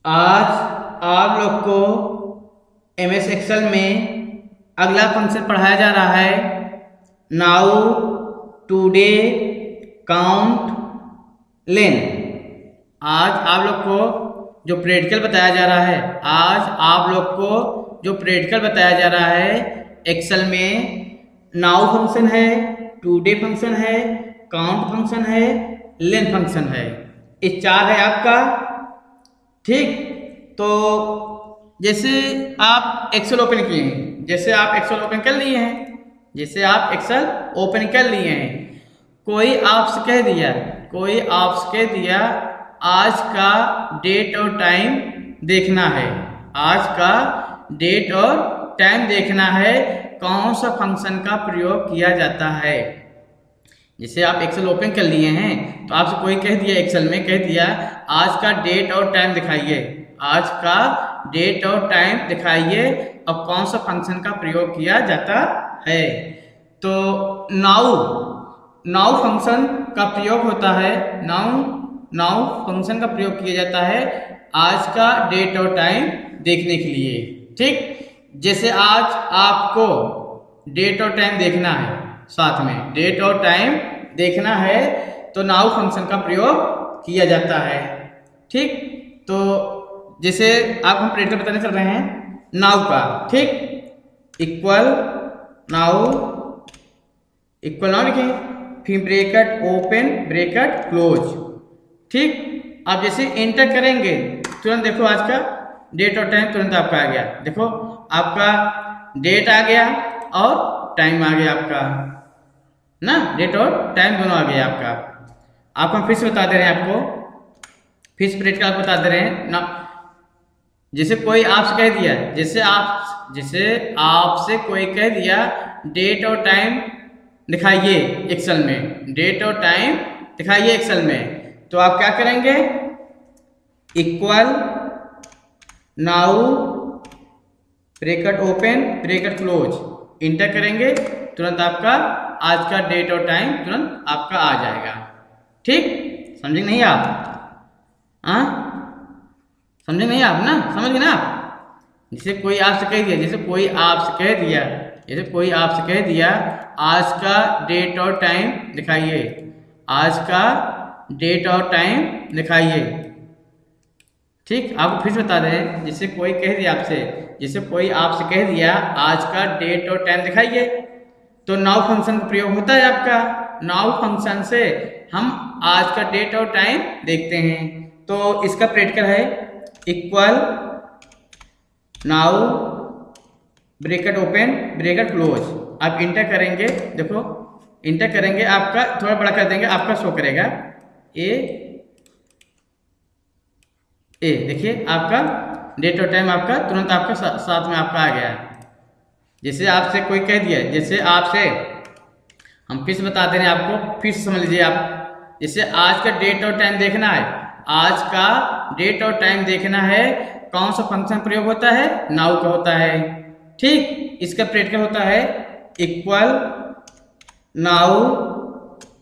आज आप लोग को एमएस एक्सेल में अगला फंक्शन पढ़ाया जा रहा है नाउ, टुडे, काउंट, लेन। आज आप लोग को जो प्रैक्टिकल बताया जा रहा है एक्सेल में नाउ फंक्शन है, टुडे फंक्शन है, काउंट फंक्शन है, लेन फंक्शन है। ये चार है आपका। ठीक, तो जैसे आप एक्सेल ओपन किए हैं, जैसे आप एक्सेल ओपन कर लिए हैं, कोई आपसे कह दिया आज का डेट और टाइम देखना है, कौन सा फंक्शन का प्रयोग किया जाता है। जैसे आप एक्सेल ओपन कर लिए हैं तो आपसे कोई कह दिया, एक्सेल में कह दिया आज का डेट और टाइम दिखाइए और कौन सा फंक्शन का प्रयोग किया जाता है। तो नाउ फंक्शन का प्रयोग होता है, नाउ फंक्शन का प्रयोग किया जाता है आज का डेट और टाइम देखने के लिए। ठीक, जैसे आज आपको डेट और टाइम देखना है, साथ में डेट और टाइम देखना है तो नाउ फंक्शन का प्रयोग किया जाता है। ठीक, तो जैसे आप हम प्रैक्टिकल बताने चल रहे हैं नाउ का। ठीक, इक्वल नाउ लिखें, फिर ब्रैकेट ओपन ब्रैकेट क्लोज। ठीक, आप जैसे एंटर करेंगे तुरंत देखो आज का डेट और टाइम तुरंत आपका आ गया। देखो आपका डेट आ गया और टाइम आ गया आपका ना, डेट और टाइम दोनों आ गया आपका। आपको हम फिर से बता दे रहे हैं, फिर से प्रैक्टिकल आपको बता दे रहे हैं ना। जैसे कोई आपसे कह दिया, जैसे आपसे कोई कह दिया डेट और टाइम दिखाइए एक्सेल में, तो आप क्या करेंगे, equal now bracket open bracket close inter करेंगे, तुरंत आपका आज का डेट और टाइम तुरंत आपका आ जाएगा। ठीक, समझे नहीं आप? समझे नहीं आप ना? समझ गए ना आप? जैसे कोई आपसे कह दिया आज का डेट और टाइम दिखाइए, ठीक, आपको फिर बता दें, जैसे कोई आपसे कह दिया आज का डेट और टाइम दिखाइए, तो नाउ फंक्शन का प्रयोग होता है आपका। नाउ फंक्शन से हम आज का डेट और टाइम देखते हैं। तो इसका प्रैक्टिकल है equal now bracket open bracket close. आप इंटर करेंगे, देखो इंटर करेंगे, आपका थोड़ा बड़ा कर देंगे, आपका शो करेगा देखिए आपका डेट और टाइम आपका तुरंत आपका साथ में आपका आ गया। जैसे आपसे कोई कह दिया, हम फिर से बता दे रहे हैं आपको, फिर से समझ लीजिए आप। जैसे आज का डेट और टाइम देखना है, कौन सा फंक्शन प्रयोग होता है, नाउ का होता है। ठीक, इसका प्रैक्टिकल होता है equal now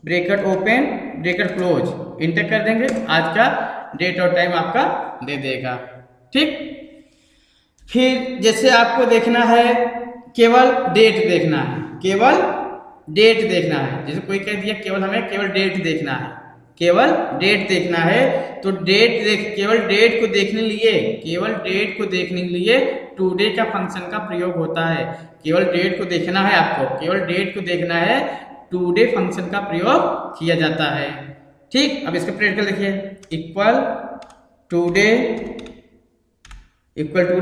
bracket open bracket close inter कर देंगे, आज का डेट और टाइम आपका दे देगा। ठीक, फिर जैसे आपको देखना है केवल डेट देखना है, जैसे कोई कह दिया हमें केवल डेट देखना है, तो केवल डेट को देखने के लिए टुडे का फंक्शन का प्रयोग होता है। केवल डेट को देखना है आपको, टुडे फंक्शन का प्रयोग किया जाता है। ठीक, अब इसका प्रैक्टिकल देखिए, इक्वल टुडे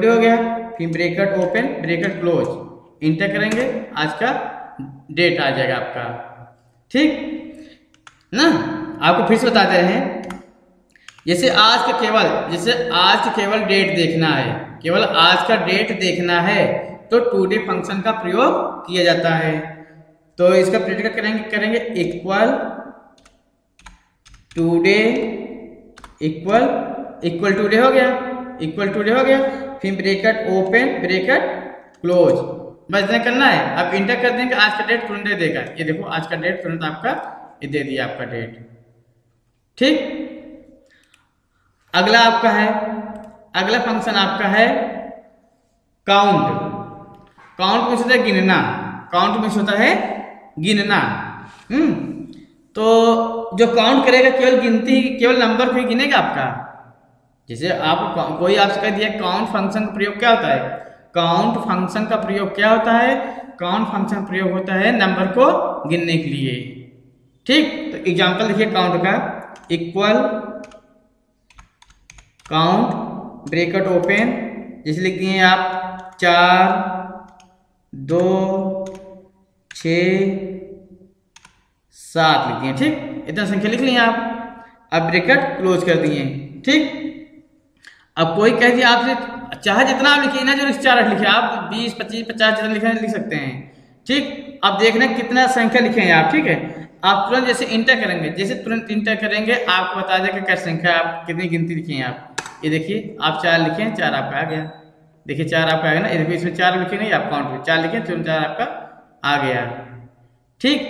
हो गया, फिर bracket open bracket close inter करेंगे, आज का डेट आ जाएगा आपका। ठीक ना, आपको फिर से बता दे रहे हैं, जैसे आज का केवल डेट देखना है, तो टुडे फंक्शन का प्रयोग किया जाता है। तो इसका प्रैक्टिकल करेंगे इक्वल टुडे इक्वल टुडे हो गया, फिर ब्रैकेट ओपन ब्रैकेट क्लोज, बस इतना करना है। आप इंटर कर देंगे, आज का डेट तुरंत दे देगा। ये देखो आज का डेट तुरंत आपका ये दे दिया आपका डेट। ठीक, अगला आपका है अगला फंक्शन आपका है काउंट। काउंट में होता है गिनना, काउंट में होता है गिनना। तो जो काउंट करेगा केवल गिनती, केवल नंबर को ही गिनेगा आपका। जैसे आप कोई आपसे कह दिया काउंट फंक्शन का प्रयोग क्या होता है, काउंट फंक्शन का प्रयोग क्या होता है, काउंट फंक्शन प्रयोग होता है नंबर को गिनने के लिए। ठीक, तो एग्जांपल देखिए काउंट का, इक्वल काउंट ब्रैकेट ओपन, जैसे लिख दिए आप 4 2 6 7 लिख दिए। ठीक, इतना संख्या लिख लिए आप। अब ब्रैकेट क्लोज कर दिए। ठीक, अब कोई कह दिया आपसे चाहे जितना आप लिखिए ना, जो 4 लिखे आप 20 25 50 जितना लिखे लिख सकते हैं। ठीक, अब देखना कितना संख्या लिखे हैं आप। ठीक है, आप तुरंत जैसे इंटर करेंगे, जैसे तुरंत इंटर करेंगे आपको बता देगा क्या संख्या आप कितनी गिनती लिखे हैं आप। ये देखिए आप 4 लिखे हैं, 4 आपका आ गया। देखिए 4 आपका आ गया ना, ये देखिए इसमें 4 लिखे नहीं, आप काउंट 4 लिखे तुरंत 4 आपका आ गया। ठीक,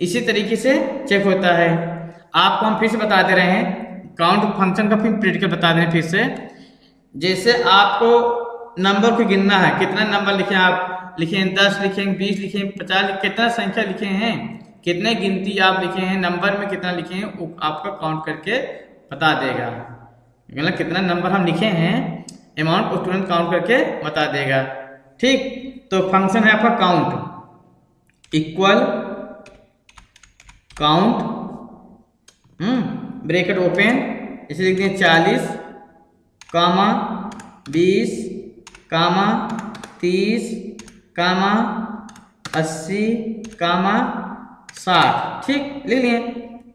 इसी तरीके से चेक होता है। आपको हम फिर से बता दे रहे हैं काउंट फंक्शन का, फिर प्रैक्टिकल बता दे रहे हैं फिर से। जैसे आपको नंबर को गिनना है, कितना नंबर लिखे आप, लिखे 10 लिखे 20 लिखे 50, कितना संख्या लिखे हैं, कितने गिनती आप लिखे हैं, नंबर में कितना लिखे हैं, वो आपका काउंट करके बता देगा। मतलब कितना नंबर हम लिखे हैं, अमाउंट को तुरंत काउंट करके बता देगा। ठीक, तो फंक्शन है आपका count, equal count bracket open, इसे लिख दें 40 कामा 20 कामा 30 कामा 80 कामा 60। ठीक, लिख लिए,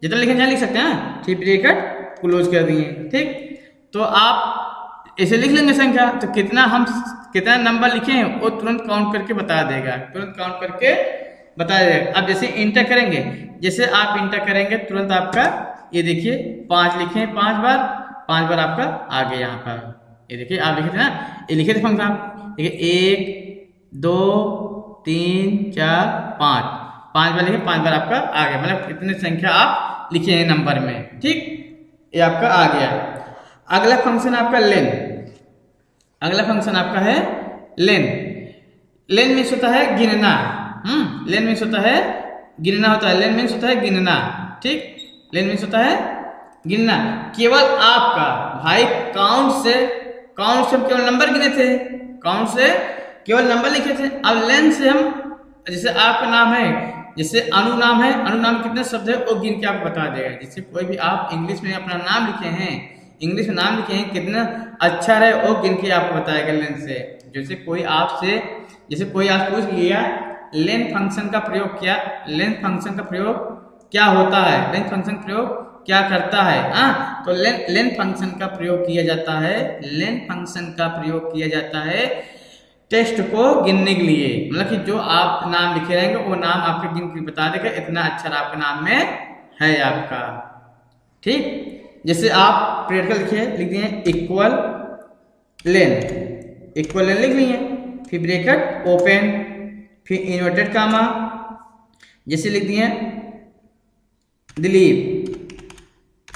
जितना लिखे जाए लिख सकते हैं। ठीक, ब्रैकेट क्लोज कर दिए। ठीक, तो आप ऐसे लिख लेंगे संख्या, तो कितना नंबर लिखे हैं वो तुरंत काउंट करके बता देगा, तुरंत काउंट करके बता देगा। अब जैसे इंटर करेंगे, जैसे आप इंटर करेंगे तुरंत आपका ये देखिए 5 लिखे हैं, 5 बार आपका आ गया यहाँ पर। ये देखिए आप लिखे थे ना, ये लिखे थे फंक्शन आप, देखिए 1 2 3 4 5 बार लिखे, 5 बार आपका आ गया। मतलब कितने संख्या आप लिखे हैं नंबर में। ठीक, ये आपका आ गया। अगला फंक्शन आपका लेन। अगला फंक्शन आपका है लेन। लेन मीन्स होता है गिनना। लेन मीन्स होता है गिनना होता है, लेन मीन्स होता है गिनना। ठीक, लेन मीन्स होता है गिनना। केवल आपका भाई काउंट से हम केवल नंबर गिने थे, काउंट से केवल नंबर लिखे थे। अब लेन से हम, जैसे आपका नाम है, जैसे अनु नाम है, अनु नाम कितने शब्द है वो गिन के आपको बता देगा। जैसे कोई भी आप इंग्लिश में अपना नाम लिखे हैं, इंग्लिश में नाम लिखे हैं, कितना अच्छा है वो गिन के आपको बताएगा लेन से। जैसे कोई आपसे, जैसे कोई आप पूछ लिया लेन फंक्शन का प्रयोग क्या, लेन फंक्शन का प्रयोग क्या होता है, लेन फंक्शन प्रयोग क्या करता है। तो लेन फंक्शन का प्रयोग किया जाता है, लेन फंक्शन का प्रयोग किया जाता है टेक्स्ट को गिनने के लिए। मतलब कि जो आप नाम लिखे रहेंगे वो नाम आपके गिन के बता देगा इतना अक्षर आपके नाम में है आपका। ठीक, जैसे आप प्रैक्टिकल लिखे, लिख दिए इक्वल लेन, इक्वल लेन लिख लिए, फिर ब्रैकेट ओपन, फिर इन्वर्टेड कामा, जैसे लिख दिए दिलीप,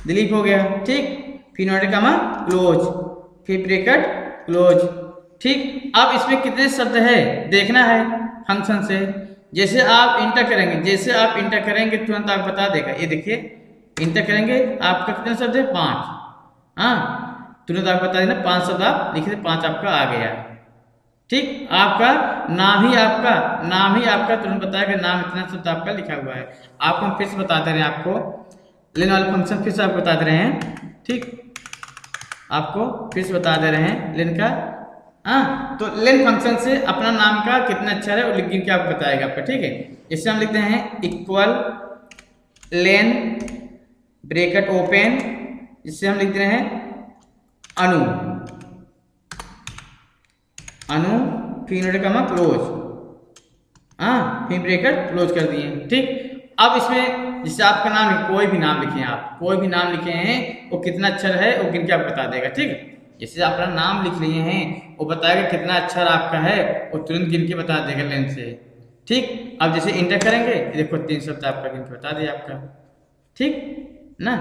दिलीप हो गया। ठीक, फिर इन्वर्टेड कामा क्लोज, फिर ब्रैकेट क्लोज। ठीक, अब इसमें कितने शब्द है देखना है फंक्शन से। जैसे आप इंटर करेंगे, जैसे आप इंटर करेंगे तुरंत आप बता देगा। ये देखिए इंटर करेंगे आपका कितने शब्द है 5। तुरंत आपको बता देना 5 शब्द आप लिखे थे, 5 आपका आ गया। ठीक, आपका नाम ही आपका तुरंत बताएगा, नाम इतना शब्द आपका लिखा हुआ है। आपको हम फिर से बता दे रहे हैं, आपको लेन वाले फंक्शन फिर से आपको बता दे रहे हैं। ठीक, आपको फिर से बता दे रहे हैं लेन का। तो लेन फंक्शन से अपना नाम का कितना अक्षर है वो लिख के आपको बताएगा आपका। ठीक है, इससे हम लिखते हैं इक्वल लेन ब्रैकेट ओपन, इससे हम लिख रहे हैं अनु, अनु फिर इन्वर्टेड कामा क्लोज, फिर ब्रैकेट क्लोज कर दिए। ठीक, अब इसमें जैसे आपका नाम है, कोई भी नाम लिखे हैं आप, कोई भी नाम लिखे हैं वो कितना अक्षर है वो गिन के आपको बता देगा। ठीक है, जैसे अपना नाम लिख लिए हैं वो बताएगा कितना अक्षर आपका है, वो तुरंत गिन के बता देगा लेन से। ठीक, अब जैसे इंटर करेंगे देखो 3 शब्द आपका गिन के बता दिया आपका। ठीक ना,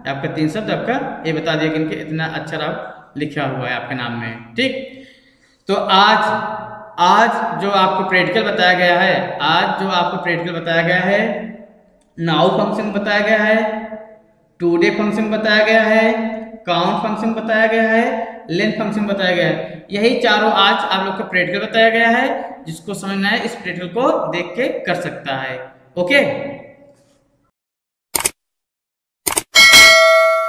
आपका 3 शब्द आपका ये बता दिया गिन के इतना अक्षर आप लिखा हुआ है आपके नाम में। ठीक, तो आज जो आपको प्रैक्टिकल बताया गया है, नाउ फंक्शन बताया गया है, टुडे फंक्शन बताया गया है, काउंट फंक्शन बताया गया है, लेंथ फंक्शन बताया गया है। यही चारों आज आप लोग को प्रैक्टिकल बताया गया है। जिसको समझना है इस प्रैक्टिकल को देख के कर सकता है। ओके।